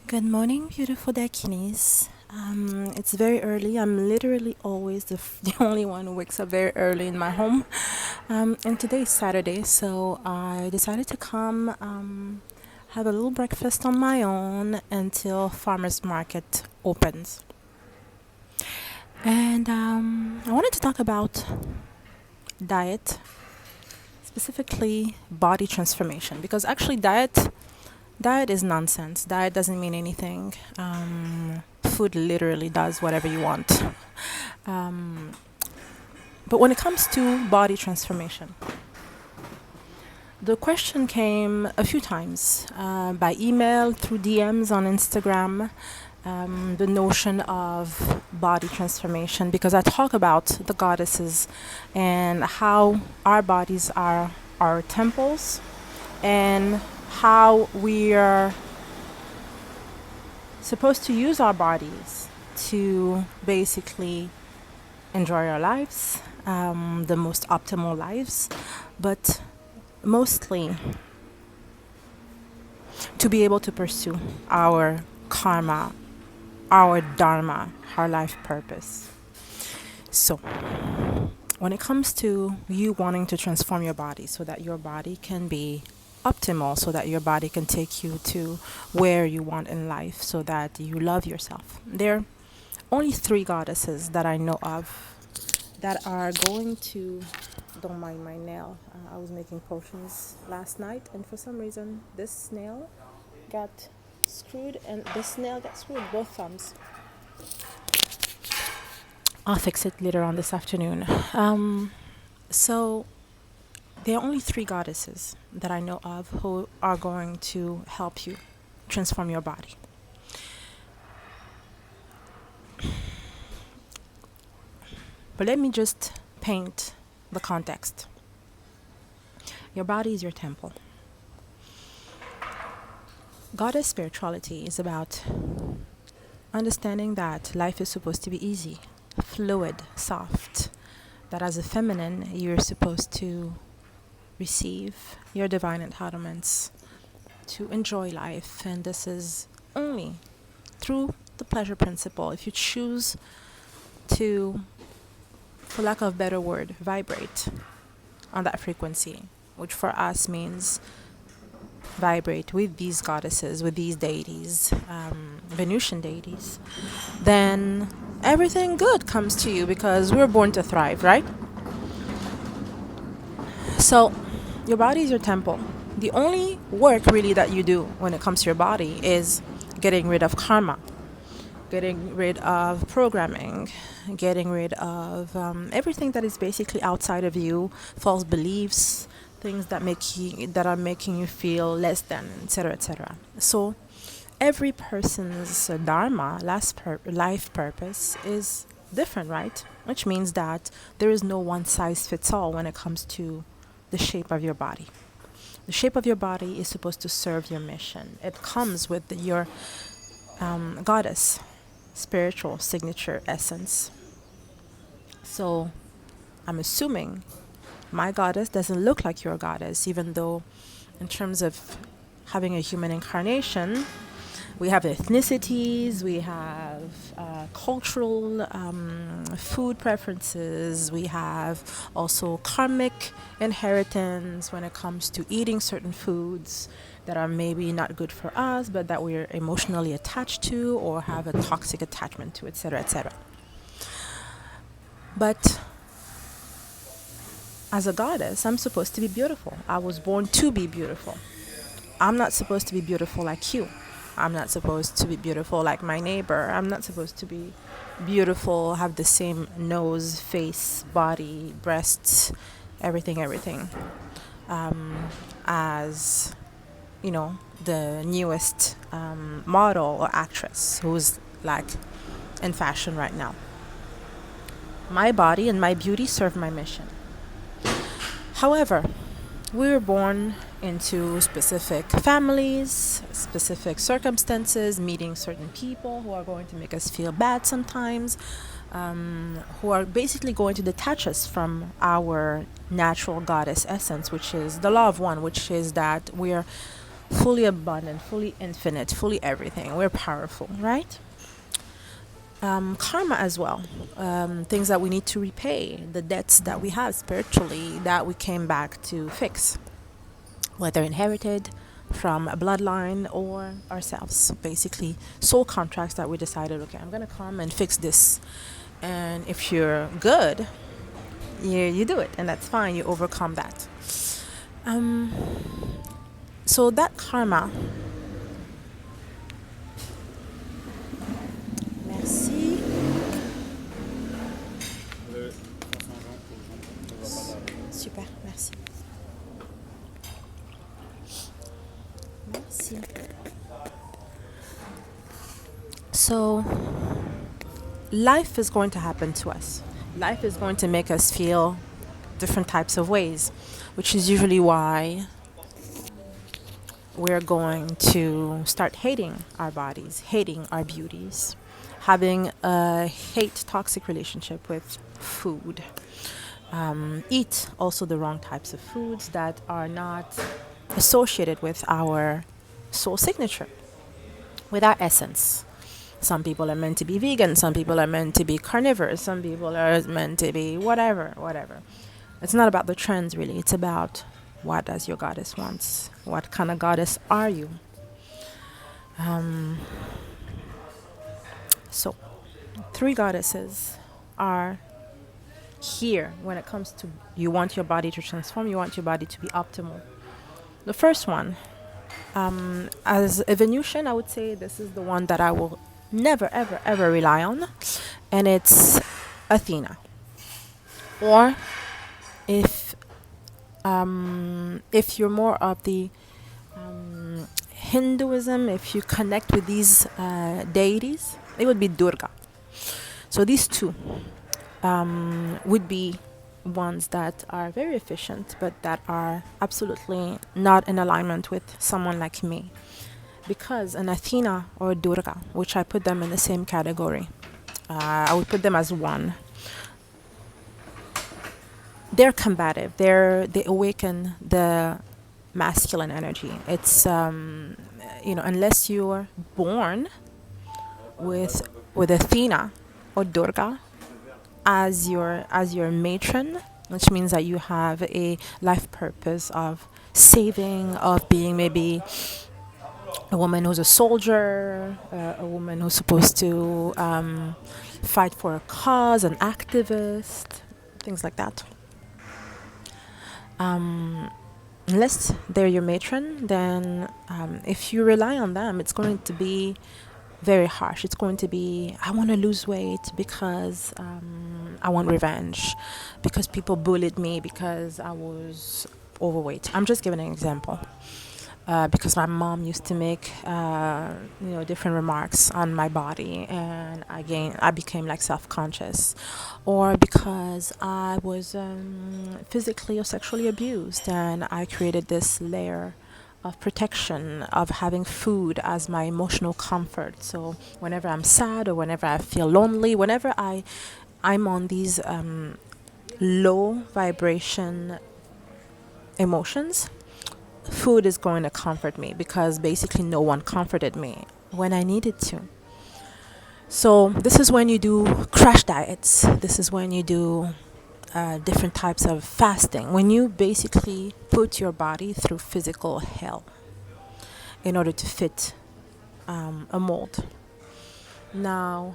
Good morning, beautiful Dakinis. It's very early. I'm literally always the only one who wakes up very early in my home. And today is Saturday, so I decided to come have a little breakfast on my own until farmers market opens. And I wanted to talk about diet, specifically body transformation, because actually diet is nonsense. Diet doesn't mean anything. Food literally does whatever you want. Um, but when it comes to body transformation, the question came a few times by email, through DMs on Instagram. The notion of body transformation, because I talk about the goddesses and how our bodies are our temples, and how we are supposed to use our bodies to basically enjoy our lives, the most optimal lives, but mostly to be able to pursue our karma, our dharma, our life purpose. So, when it comes to you wanting to transform your body so that your body can be optimal, so that your body can take you to where you want in life, so that you love yourself, there are only three goddesses that I know of that are going to. Don't mind my nail. I was making potions last night, and for some reason, this nail got screwed, and this nail got screwed, both thumbs. I'll fix it later on this afternoon. So there are only three goddesses that I know of who are going to help you transform your body. But let me just paint the context. Your body is your temple. Goddess spirituality is about understanding that life is supposed to be easy, fluid, soft. That as a feminine, you're supposed to receive your divine entitlements, to enjoy life. And this is only through the pleasure principle. If you choose to, for lack of a better word, vibrate on that frequency, which for us means vibrate with these goddesses, with these deities, Venusian deities, then everything good comes to you, because we're born to thrive, right? So your body is your temple. The only work really that you do when it comes to your body is getting rid of karma, getting rid of programming, getting rid of everything that is basically outside of you, false beliefs, things that are making you feel less than, etc., etc. So every person's dharma, life purpose, is different, right? Which means that there is no one size fits all when it comes to the shape of your body. The shape of your body is supposed to serve your mission. It comes with your goddess spiritual signature essence. So I'm assuming my goddess doesn't look like your goddess, even though in terms of having a human incarnation, we have ethnicities, we have cultural food preferences, we have also karmic inheritance when it comes to eating certain foods that are maybe not good for us, but that we're emotionally attached to or have a toxic attachment to, etc., etc. But as a goddess, I'm supposed to be beautiful. I was born to be beautiful. I'm not supposed to be beautiful like you. I'm not supposed to be beautiful like my neighbor. I'm not supposed to be beautiful, have the same nose, face, body, breasts, everything, as, you know, the newest model or actress who's like in fashion right now. My body and my beauty serve my mission. However, we were born into specific families, specific circumstances, meeting certain people who are going to make us feel bad sometimes, who are basically going to detach us from our natural goddess essence, which is the law of one, which is that we're fully abundant, fully infinite, fully everything. We're powerful, right? Karma as well. Things that we need to repay, the debts that we have spiritually that we came back to fix, whether inherited from a bloodline or ourselves. Basically, soul contracts that we decided, okay, I'm going to come and fix this. And if you're good, you do it, and that's fine. You overcome that. Um, so that karma. Merci. Super, merci. Merci. So, life is going to happen to us. Life is going to make us feel different types of ways, which is usually why we're going to start hating our bodies, hating our beauties, having a hate toxic relationship with food. Eat also the wrong types of foods that are not associated with our soul signature, with our essence. Some people are meant to be vegan, some people are meant to be carnivores, some people are meant to be whatever. It's not about the trends really, it's about what does your goddess wants? What kind of goddess are you? Um, so, three goddesses are here when it comes to you want your body to transform, you want your body to be optimal. The first one, as a Venusian, I would say this is the one that I will never, ever, ever rely on, and it's Athena. Or if you're more of the Hinduism, if you connect with these deities, it would be Durga. So these two would be ones that are very efficient, but that are absolutely not in alignment with someone like me. Because an Athena or Durga, which I put them in the same category, I would put them as one. They're combative. They awaken the masculine energy. It's unless you're born with Athena or Durga as your matron, which means that you have a life purpose of saving, of being maybe a woman who's a soldier, a woman who's supposed to fight for a cause, an activist, things like that. Unless they're your matron, then if you rely on them, it's going to be very harsh. It's going to be, I want to lose weight because I want revenge, because people bullied me because I was overweight. I'm just giving an example. Because my mom used to make different remarks on my body, and I became like self-conscious, or because I was physically or sexually abused, and I created this layer of protection of having food as my emotional comfort. So whenever I'm sad or whenever I feel lonely, whenever I'm on these low vibration emotions, food is going to comfort me, because basically no one comforted me when I needed to. So this is when you do crash diets. This is when you do different types of fasting, when you basically put your body through physical hell in order to fit a mold. Now,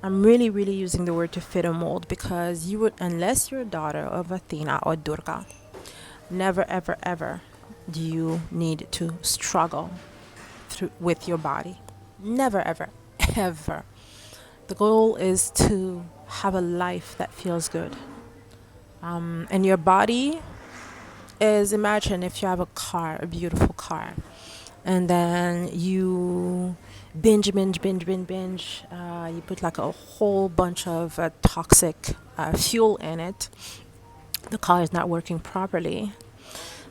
I'm really, really using the word to fit a mold, because you would, unless you're a daughter of Athena or Durga, never, ever, ever do you need to struggle with your body. Never, ever, ever. The goal is to have a life that feels good. And your body is, imagine if you have a car, a beautiful car, and then you binge. You put like a whole bunch of toxic fuel in it. The car is not working properly.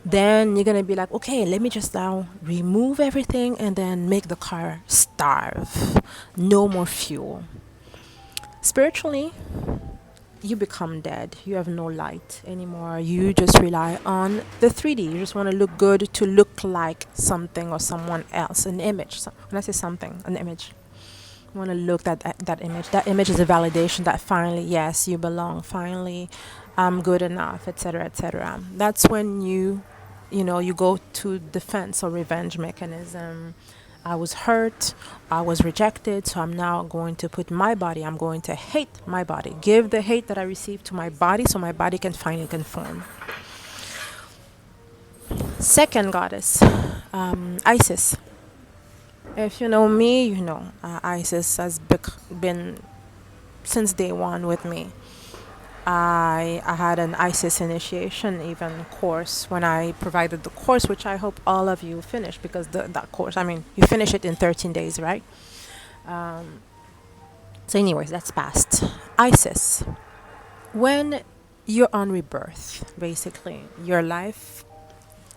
Then you're going to be like, okay, let me just now remove everything and then make the car starve. No more fuel. Spiritually, you become dead. You have no light anymore. You just rely on the 3D. You just want to look good, to look like something or someone else, an image. So when I say something, an image. You want to look at that image. That image is a validation that finally, yes, you belong. Finally, I'm good enough, etc., etc. That's when you go to defense or revenge mechanism. I was hurt, I was rejected, so I'm now going to put my body, I'm going to hate my body, give the hate that I received to my body so my body can finally conform. Second goddess, Isis. If you know me, you know Isis has been since day one with me. I had an ISIS initiation even course when I provided the course, which I hope all of you finish, because that course, I mean, you finish it in 13 days, right? Um, so, anyways, that's past. ISIS. When you're on rebirth, basically, your life,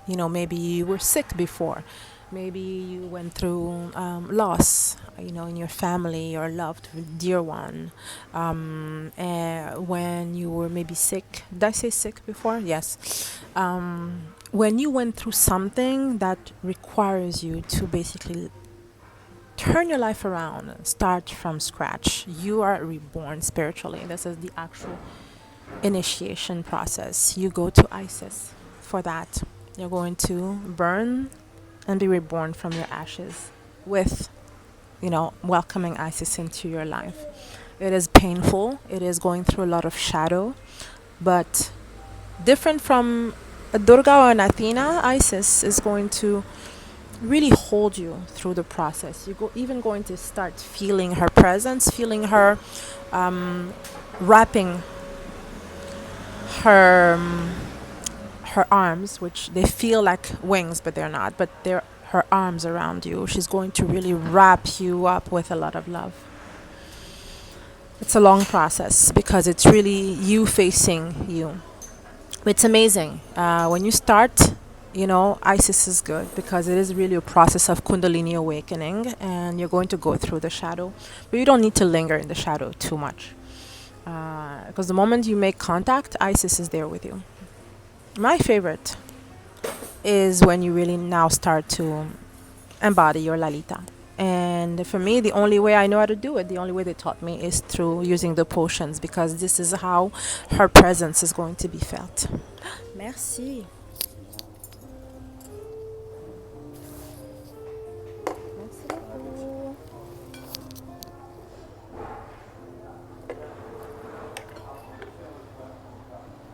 maybe you were sick before. Maybe you went through loss, in your family or loved dear one. When you were maybe sick, did I say sick before? Yes. When you went through something that requires you to basically turn your life around, start from scratch, you are reborn spiritually. This is the actual initiation process. You go to Isis for that. You're going to burn and be reborn from your ashes with, welcoming Isis into your life. It is painful. It is going through a lot of shadow, but different from a Durga or an Athena, Isis is going to really hold you through the process. Even going to start feeling her presence, feeling her wrapping her her arms, which they feel like wings, but they're not. But they're her arms around you. She's going to really wrap you up with a lot of love. It's a long process because it's really you facing you. It's amazing. When you start, Isis is good because it is really a process of Kundalini awakening, and you're going to go through the shadow. But you don't need to linger in the shadow too much. Because the moment you make contact, Isis is there with you. My favorite is when you really now start to embody your Lalita. And for me, the only way I know how to do it, the only way they taught me, is through using the potions, because this is how her presence is going to be felt. Merci. Merci beaucoup.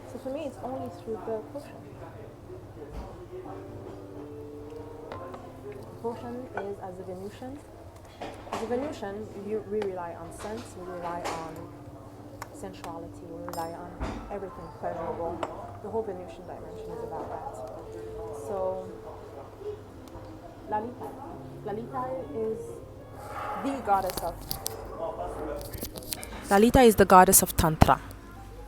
So for me, it's only through the potion. Potion is as a Venusian. As a Venusian, we rely on sense, we rely on sensuality, we rely on everything pleasurable. The whole Venusian dimension is about that. So, Lalita. Lalita is the goddess of. Lalita is the goddess of Tantra.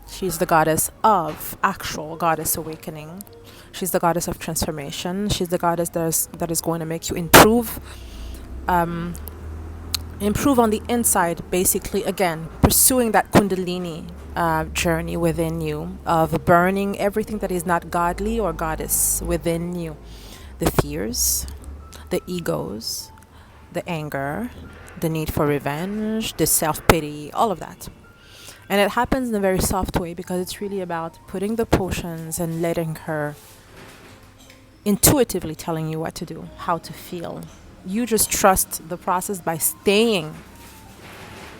She's the goddess of actual goddess awakening. She's the goddess of transformation. She's the goddess that is going to make you improve on the inside, basically, again, pursuing that Kundalini journey within you of burning everything that is not godly or goddess within you. The fears, the egos, the anger, the need for revenge, the self-pity, all of that. And it happens in a very soft way because it's really about putting the potions and letting her intuitively telling you what to do, how to feel. You just trust the process by staying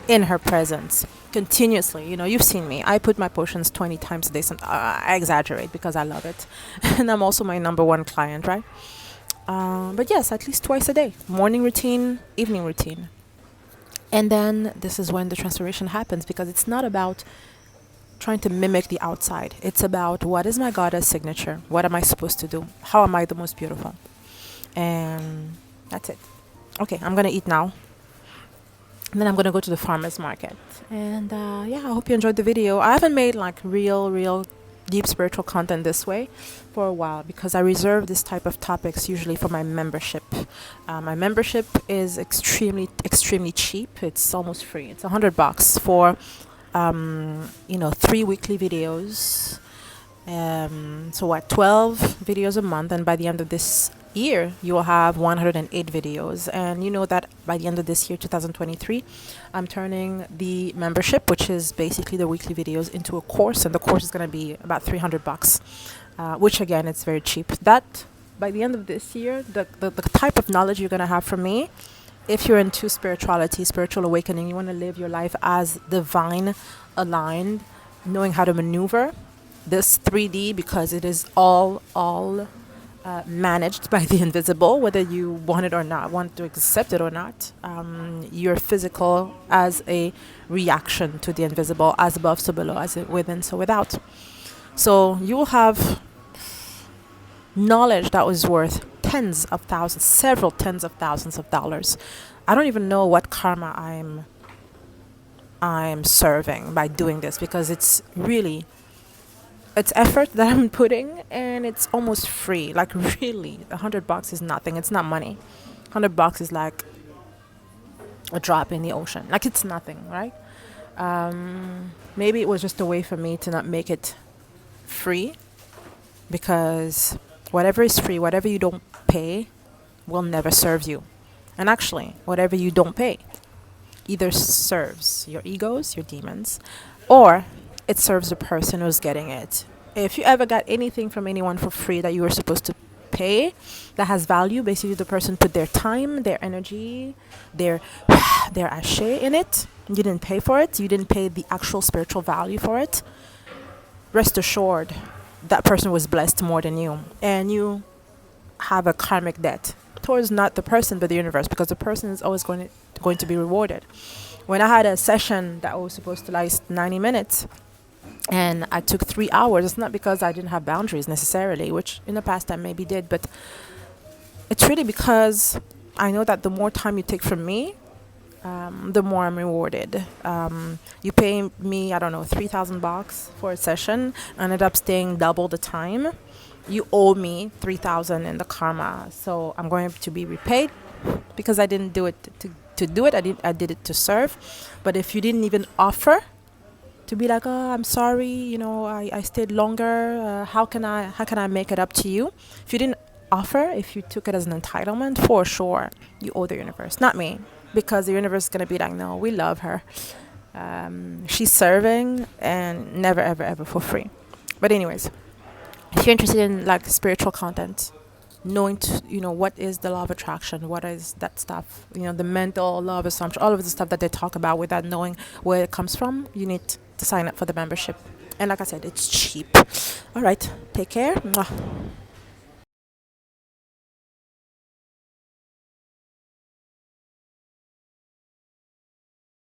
in her presence continuously. You've seen me. I put my potions 20 times a day. I exaggerate because I love it. And I'm also my number one client, right? But yes, at least twice a day. Morning routine, evening routine. And then this is when the transformation happens, because it's not about trying to mimic the outside. It's about, what is my goddess signature? What am I supposed to do? How am I the most beautiful? And that's it. Okay, I'm going to eat now. And then I'm going to go to the farmer's market. And I hope you enjoyed the video. I haven't made like real deep spiritual content this way for a while, because I reserve this type of topics usually for my membership. My membership is extremely cheap. It's almost free. It's $100 for 3 weekly videos. So what, 12 videos a month, and by the end of this year, you will have 108 videos. And you know that by the end of this year, 2023, I'm turning the membership, which is basically the weekly videos, into a course, and the course is going to be about $300, which again, it's very cheap. That by the end of this year, the type of knowledge you're going to have from me, if you're into spirituality, spiritual awakening, you want to live your life as divine aligned, knowing how to maneuver this 3D, because it is all managed by the invisible, whether you want it or not, want to accept it or not. You're physical as a reaction to the invisible, as above so below, as within so without. So you will have knowledge that was worth tens of thousands, several tens of thousands of dollars. I don't even know what karma I'm serving by doing this, because it's effort that I'm putting, and it's almost free. Like, really, $100 is nothing. It's not money. $100 is like a drop in the ocean. Like, it's nothing, right? Maybe it was just a way for me to not make it free, because whatever is free, whatever you don't pay, will never serve you. And actually, whatever you don't pay either serves your egos, your demons, or it serves the person who's getting it. If you ever got anything from anyone for free that you were supposed to pay, that has value, basically the person put their time, their energy, their ashe in it. You didn't pay for it. You didn't pay the actual spiritual value for it. Rest assured, that person was blessed more than you, and you have a karmic debt towards not the person but the universe, because the person is always going to be rewarded. When I had a session that was supposed to last 90 minutes, and I took 3 hours, it's not because I didn't have boundaries necessarily, which in the past I maybe did, but it's really because I know that the more time you take from me, the more I'm rewarded. You pay me, I don't know, $3,000 for a session, I ended up staying double the time. You owe me $3,000 in the karma, so I'm going to be repaid, because I didn't do it to do it. I did it to serve. But if you didn't even offer to be like, oh, I'm sorry, I stayed longer, how can I make it up to you? If you didn't offer, if you took it as an entitlement, for sure you owe the universe, not me, because the universe is going to be like, no, we love her, she's serving, and never ever ever for free. But anyways, if you're interested in like spiritual content, knowing what is the law of attraction, what is that stuff, the mental law of assumption, all of the stuff that they talk about without knowing where it comes from, you need to sign up for the membership. And like I said, it's cheap. All right, take care. Mwah.